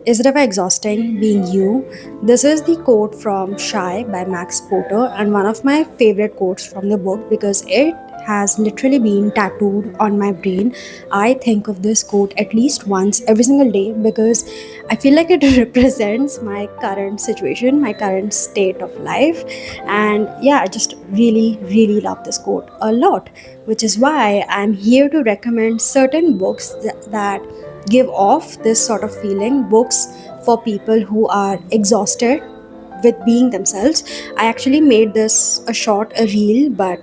Is it ever exhausting being you? This is the quote from Shy by Max Porter, and one of my favorite quotes from the book because it has literally been tattooed on my brain. I think of this quote at least once every single day because I feel like it represents my current situation, my current state of life. And yeah, I just really, really love this quote a lot, which is why I'm here to recommend certain books that give off this sort of feeling, books for people who are exhausted with being themselves. I actually made this a short, a reel, but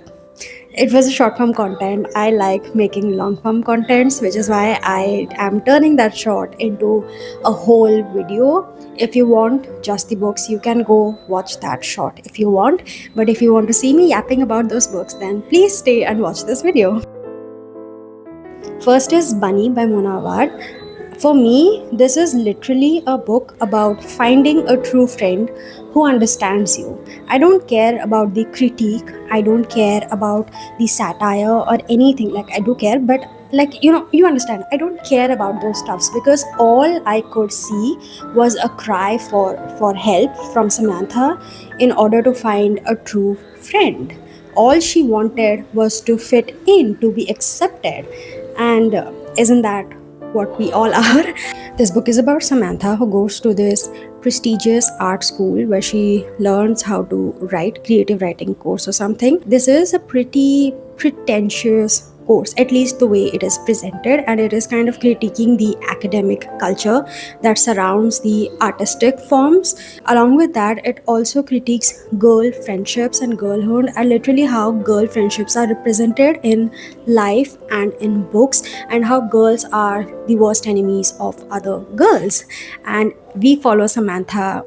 it was a short form content. I like making long form contents, which is why I am turning that short into a whole video. If you want just the books, you can go watch that short if you want. But if you want to see me yapping about those books, then please stay and watch this video. First is Bunny by Mona Awad. For me, this is literally a book about finding a true friend who understands you. I don't care about the critique, I don't care about the satire or anything. Like, I do care, but you understand, I don't care about those stuffs because all I could see was a cry for help from Samantha in order to find a true friend. All she wanted was to fit in, to be accepted. And isn't that what we all are? This book is about Samantha, who goes to this prestigious art school where she learns how to write, creative writing course or something. This is a pretty pretentious course, at least the way it is presented, and it is kind of critiquing the academic culture that surrounds the artistic forms. Along with that, it also critiques girl friendships and girlhood, and literally how girl friendships are represented in life and in books, and how girls are the worst enemies of other girls. And we follow Samantha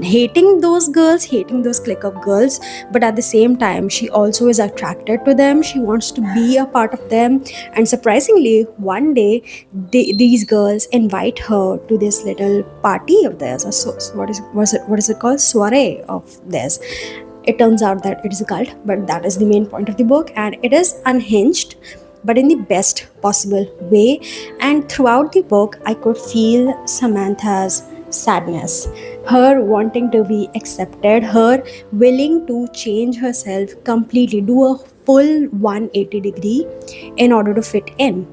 hating those girls, hating those clique of girls, but at the same time she also is attracted to them. She wants to be a part of them, and surprisingly one day these girls invite her to this little party of theirs, or so, what is it called, soiree of theirs. It turns out that it is a cult, but that is the main point of the book, and it is unhinged but in the best possible way. And throughout the book I could feel Samantha's sadness, her wanting to be accepted, her willing to change herself completely, do a full 180-degree in order to fit in.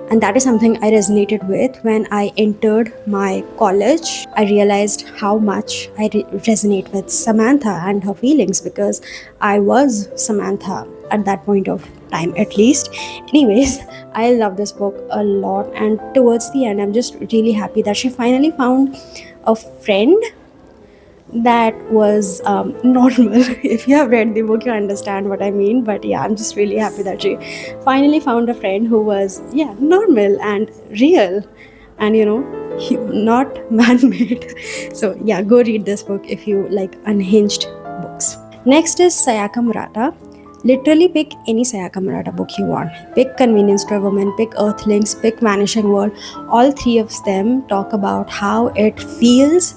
And that is something I resonated with when I entered my college. I realized how much I resonate with Samantha and her feelings because I was Samantha at that point of time, at least. Anyways, I love this book a lot, and towards the end I'm just really happy that she finally found a friend that was normal. If you have read the book, you understand what I mean. But yeah, I'm just really happy that she finally found a friend who was, yeah, normal and real, and not man-made. So yeah, go read this book if you like unhinged books. Next is Sayaka Murata. Literally pick any Sayaka Murata book you want. Pick Convenience Store Woman, pick Earthlings, pick Vanishing World. All three of them talk about how it feels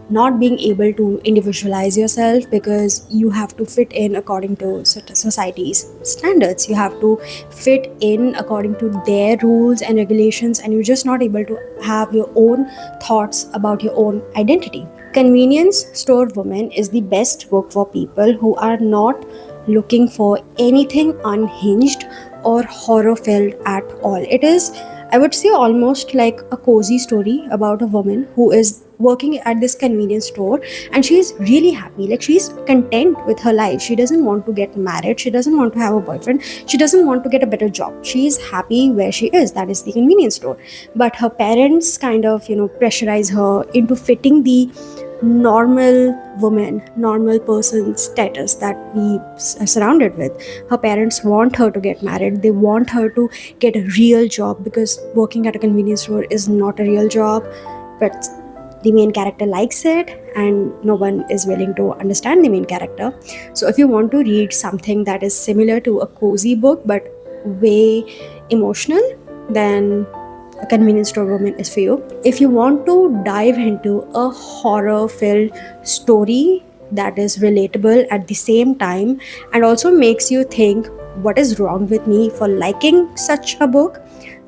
not being able to individualize yourself because you have to fit in according to society's standards. You have to fit in according to their rules and regulations, and you're just not able to have your own thoughts about your own identity. Convenience Store Woman is the best book for people who are not looking for anything unhinged or horror filled at all. It is, I would say, almost like a cozy story about a woman who is working at this convenience store, and she's really happy, like she's content with her life. She doesn't want to get married, she doesn't want to have a boyfriend, she doesn't want to get a better job. She's happy where she is, that is the convenience store. But her parents kind of pressurize her into fitting the normal woman, normal person status that we are surrounded with. Her parents want her to get married, they want her to get a real job because working at a convenience store is not a real job, but the main character likes it and no one is willing to understand the main character. So if you want to read something that is similar to a cozy book but way emotional, then A Convenience Store Woman is for you. If you want to dive into a horror filled story that is relatable at the same time and also makes you think what is wrong with me for liking such a book,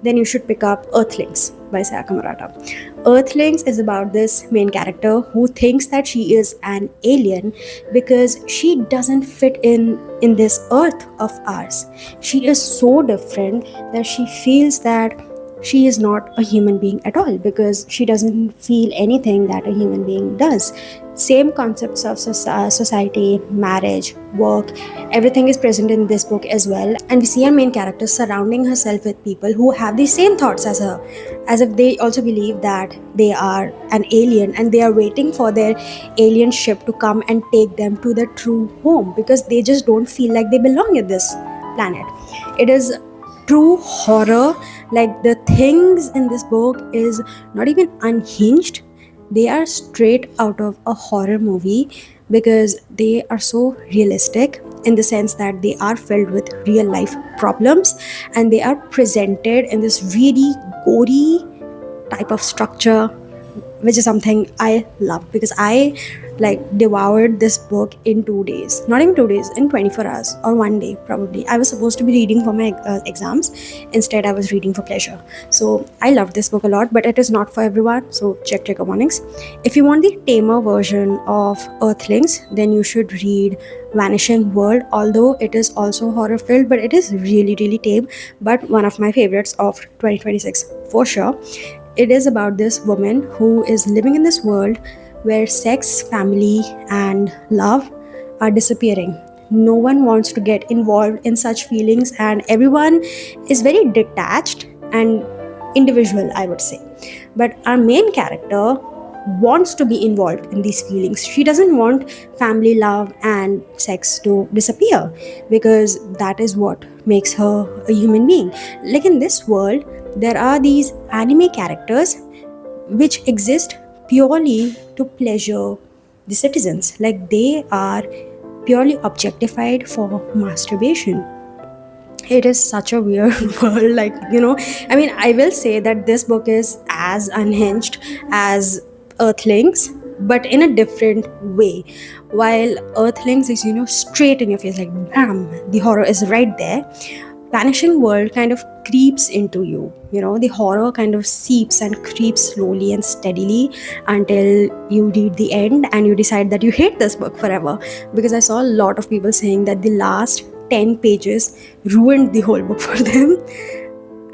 then you should pick up Earthlings. by Sayaka Murata. Earthlings is about this main character who thinks that she is an alien because she doesn't fit in this earth of ours. She is so different that she feels that she is not a human being at all because she doesn't feel anything that a human being does. Same concepts of society, marriage, work, everything is present in this book as well. And we see our main character surrounding herself with people who have the same thoughts as her, as if they also believe that they are an alien and they are waiting for their alien ship to come and take them to their true home because they just don't feel like they belong in this planet. It is true horror. Like, the things in this book is not even unhinged, they are straight out of a horror movie because they are so realistic in the sense that they are filled with real life problems and they are presented in this really gory type of structure, which is something I love because I like devoured this book in 2 days. Not even 2 days, in 24 hours or one day probably. I was supposed to be reading for my exams. Instead, I was reading for pleasure. So I love this book a lot, but it is not for everyone. So check trigger warnings. If you want the tamer version of Earthlings, then you should read Vanishing World, although it is also horror filled, but it is really, really tame. But one of my favorites of 2026 for sure. It is about this woman who is living in this world where sex, family, and love are disappearing. No one wants to get involved in such feelings, and everyone is very detached and individual, I would say. But our main character wants to be involved in these feelings. She doesn't want family, love, and sex to disappear because that is what makes her a human being. Like, in this world, there are these anime characters which exist purely to pleasure the citizens. Like, they are purely objectified for masturbation. It is such a weird world. Like, I mean, I will say that this book is as unhinged as Earthlings, but in a different way. While Earthlings is, straight in your face, like bam, the horror is right there. Vanishing World kind of creeps into you. The horror kind of seeps and creeps slowly and steadily until you read the end and you decide that you hate this book forever. Because I saw a lot of people saying that the last 10 pages ruined the whole book for them.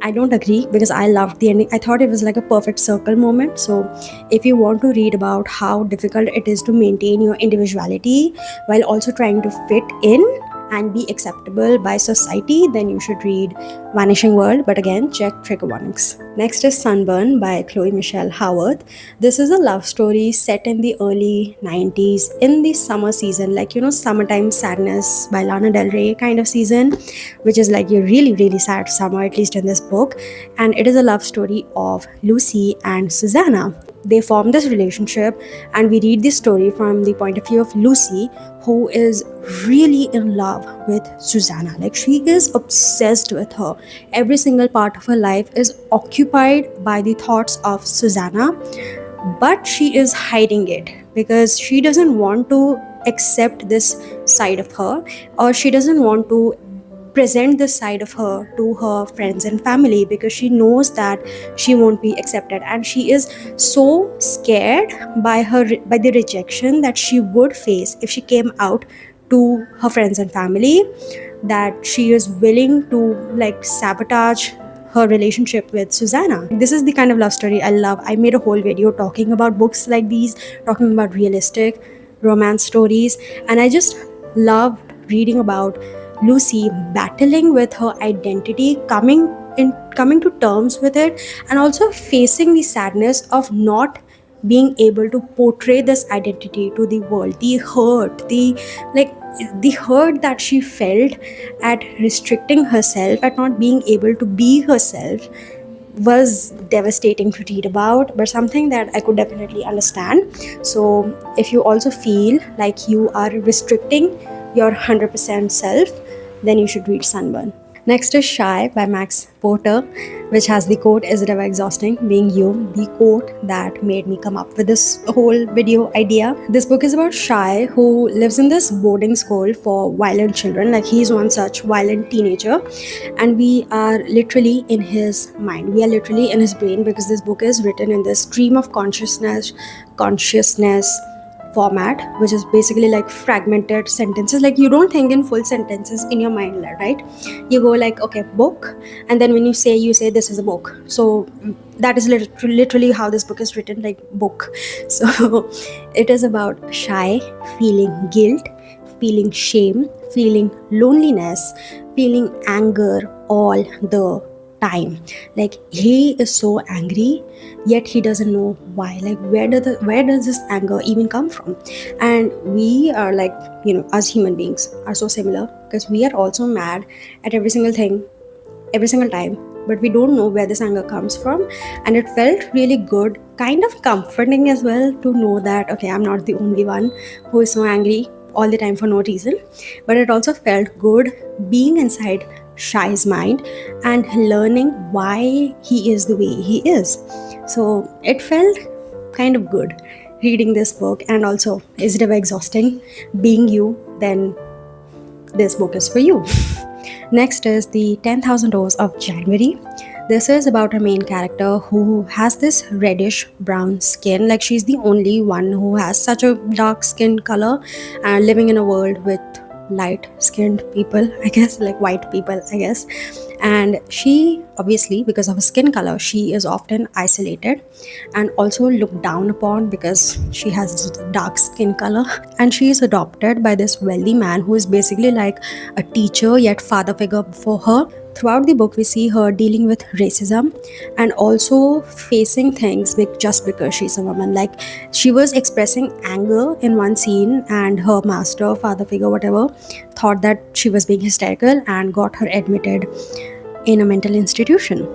I don't agree because I loved the ending. I thought it was like a perfect circle moment. So if you want to read about how difficult it is to maintain your individuality while also trying to fit in and be acceptable by society, then you should read Vanishing World. But again, check trigger warnings. Next is Sunburn by Chloe Michelle Howarth. This is a love story set in the early 90s in the summer season, like, Summertime Sadness by Lana Del Rey kind of season, which is like a really, really sad summer, at least in this book. And it is a love story of Lucy and Susanna. They form this relationship, and we read this story from the point of view of Lucy, who is really in love with Susanna. Like, she is obsessed with her. Every single part of her life is occupied by the thoughts of Susanna, but she is hiding it because she doesn't want to accept this side of her, or she doesn't want to present this side of her to her friends and family because she knows that she won't be accepted, and she is so scared by the rejection that she would face if she came out to her friends and family, that she is willing to like sabotage her relationship with Susanna. This is the kind of love story I love. I made a whole video talking about books like these, talking about realistic romance stories, and I just loved reading about Lucy battling with her identity, coming to terms with it, and also facing the sadness of not being able to portray this identity to the world. The hurt that she felt at restricting herself, at not being able to be herself, was devastating to read about, but something that I could definitely understand. So if you also feel like you are restricting your 100% self, then you should read Sunburn. Next is Shy by Max Porter, which has the quote, "Is it ever exhausting being you?" The quote that made me come up with this whole video idea. This book is about Shy, who lives in this boarding school for violent children. Like, he's one such violent teenager, and we are literally in his mind. We are literally in his brain, because this book is written in this stream of consciousness format, which is basically like fragmented sentences. Like, you don't think in full sentences in your mind, right? You go like, okay, book, and then when you say this is a book. So that is literally how this book is written, like book. So it is about Shy feeling guilt, feeling shame, feeling loneliness, feeling anger all the time. Like, he is so angry, yet he doesn't know why. Like, where does this anger even come from? And we are like, us human beings are so similar, because we are also mad at every single thing, every single time, but we don't know where this anger comes from. And it felt really good, kind of comforting as well, to know that, okay, I'm not the only one who is so angry all the time for no reason. But it also felt good being inside Shy's mind and learning why he is the way he is. So it felt kind of good reading this book. And also, is it ever exhausting being you? Then this book is for you. Next is the 10,000 Hours of January. This is about a main character who has this reddish brown skin. Like, she's the only one who has such a dark skin color, and living in a world with light skinned people, I guess, like white people, I guess. And she, obviously, because of her skin color, she is often isolated and also looked down upon because she has this dark skin color. And she is adopted by this wealthy man who is basically like a teacher yet father figure for her. Throughout the book, we see her dealing with racism and also facing things just because she's a woman. Like, she was expressing anger in one scene, and her master, father figure, whatever, thought that she was being hysterical and got her admitted in a mental institution.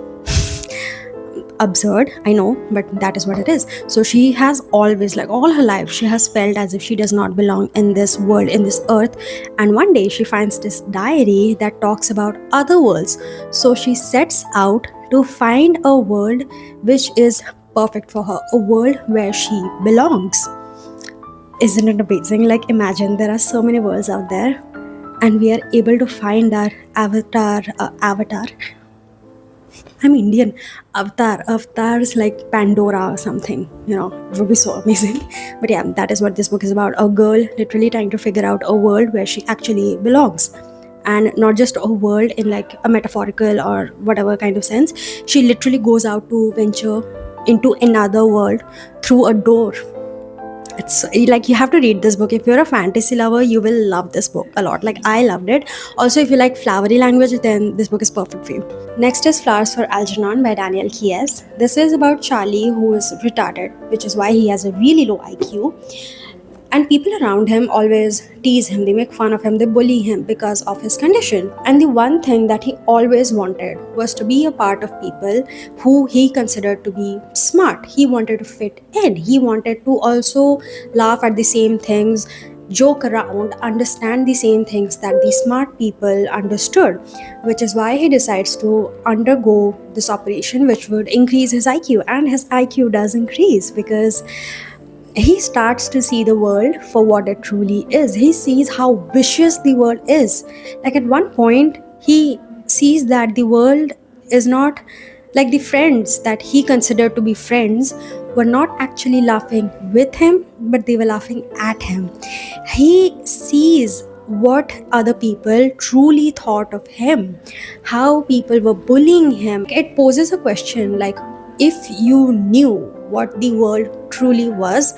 Absurd, I know, but that is what it is. So she has always, like all her life, she has felt as if she does not belong in this world, in this earth. And one day she finds this diary that talks about other worlds. So she sets out to find a world which is perfect for her, a world where she belongs. Isn't it amazing? Like, imagine there are so many worlds out there, and we are able to find our avatar. I'm Indian. Avatar is like Pandora or something. It would be so amazing. But yeah, that is what this book is about. A girl literally trying to figure out a world where she actually belongs. And not just a world in like a metaphorical or whatever kind of sense. She literally goes out to venture into another world through a door. It's like, you have to read this book. If you're a fantasy lover, you will love this book a lot. Like, I loved it. Also, if you like flowery language, then this book is perfect for you. Next is Flowers for Algernon by Daniel Keyes. This is about Charlie, who is retarded, which is why he has a really low IQ. And people around him always tease him, they make fun of him, they bully him because of his condition. And the one thing that he always wanted was to be a part of people who he considered to be smart. He wanted to fit in. He wanted to also laugh at the same things, joke around, understand the same things that the smart people understood, which is why he decides to undergo this operation, which would increase his IQ. And his IQ does increase because he starts to see the world for what it truly is. He sees how vicious the world is. Like, at one point, he sees that the world is not like the friends that he considered to be friends were not actually laughing with him, but they were laughing at him. He sees what other people truly thought of him, how people were bullying him. It poses a question like, if you knew what the world truly was,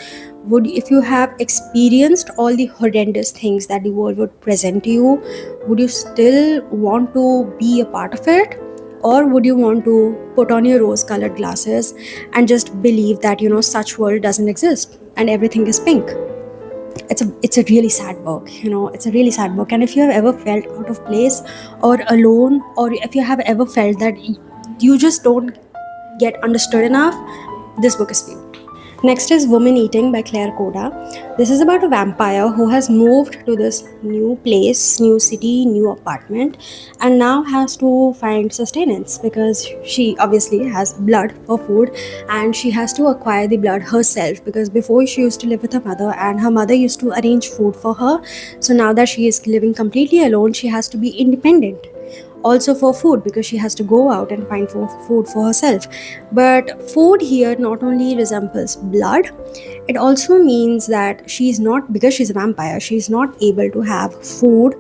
if you have experienced all the horrendous things that the world would present to you, would you still want to be a part of it? Or would you want to put on your rose-colored glasses and just believe that, such world doesn't exist and everything is pink? It's a really sad book. It's a really sad book. And if you have ever felt out of place or alone, or if you have ever felt that you just don't get understood enough, this book is for you. Next is Woman Eating by Claire Kohda. This is about a vampire who has moved to this new place, new city, new apartment, and now has to find sustenance because she obviously has blood for food, and she has to acquire the blood herself because before she used to live with her mother and her mother used to arrange food for her. So now that she is living completely alone, she has to be independent also for food because she has to go out and find food for herself. But food here not only resembles blood, it also means that she's not, because she's a vampire, she's not able to have food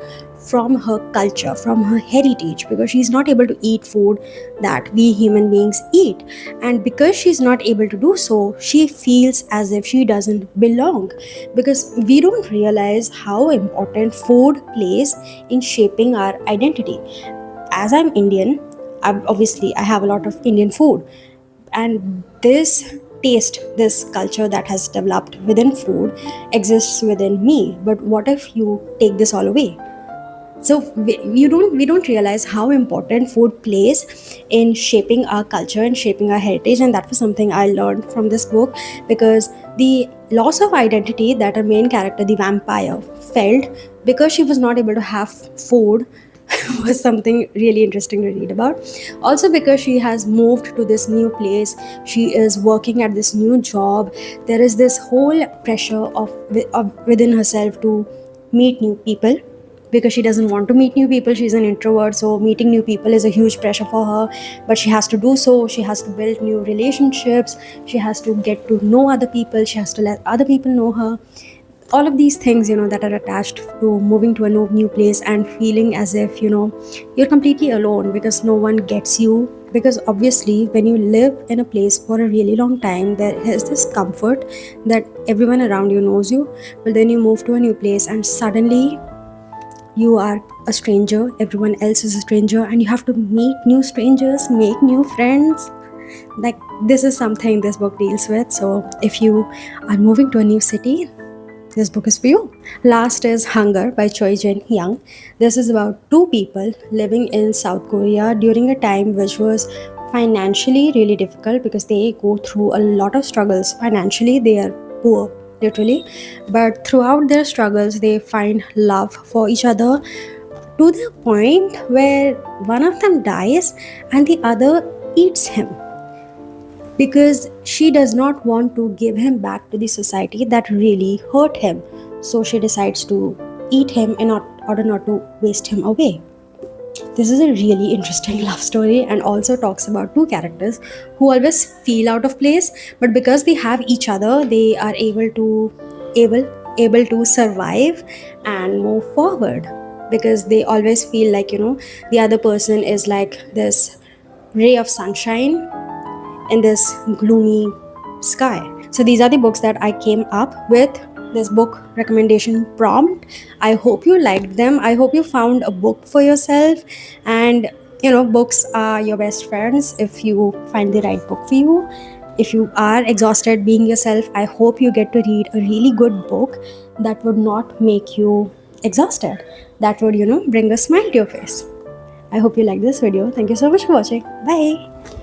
from her culture, from her heritage, because she's not able to eat food that we human beings eat. And because she's not able to do so, she feels as if she doesn't belong, because we don't realize how important food plays in shaping our identity. As I'm Indian, obviously I have a lot of Indian food, and this taste, this culture that has developed within food exists within me. But what if you take this all away? So we don't realize how important food plays in shaping our culture and shaping our heritage, and that was something I learned from this book, because the loss of identity that our main character, the vampire, felt because she was not able to have food was something really interesting to read about. Also, because she has moved to this new place, she is working at this new job. There is this whole pressure of within herself to meet new people, because she doesn't want to meet new people. She's an introvert, so meeting new people is a huge pressure for her, but she has to do so. She has to build new relationships, she has to get to know other people, she has to let other people know her. All of these things, that are attached to moving to a new place and feeling as if you're completely alone because no one gets you. Because obviously when you live in a place for a really long time, there is this comfort that everyone around you knows you, but then you move to a new place and suddenly you are a stranger, everyone else is a stranger, and you have to meet new strangers, make new friends. Like, this is something this book deals with. So if you are moving to a new city, this book is for you. Last is Hunger by Choi Young. This is about two people living in South Korea during a time which was financially really difficult, because they go through a lot of struggles. Financially, they are poor, literally. But throughout their struggles, they find love for each other, to the point where one of them dies and the other eats him, because she does not want to give him back to the society that really hurt him. So she decides to eat him in order not to waste him away. This is a really interesting love story, and also talks about two characters who always feel out of place, but because they have each other, they are able to survive and move forward, because they always feel like the other person is like this ray of sunshine in this gloomy sky. So these are the books that I came up with this book recommendation prompt. I hope you liked them. I hope you found a book for yourself. And books are your best friends if you find the right book for you. If you are exhausted being yourself, I hope you get to read a really good book that would not make you exhausted, that would bring a smile to your face. I hope you like this video. Thank you so much for watching. Bye.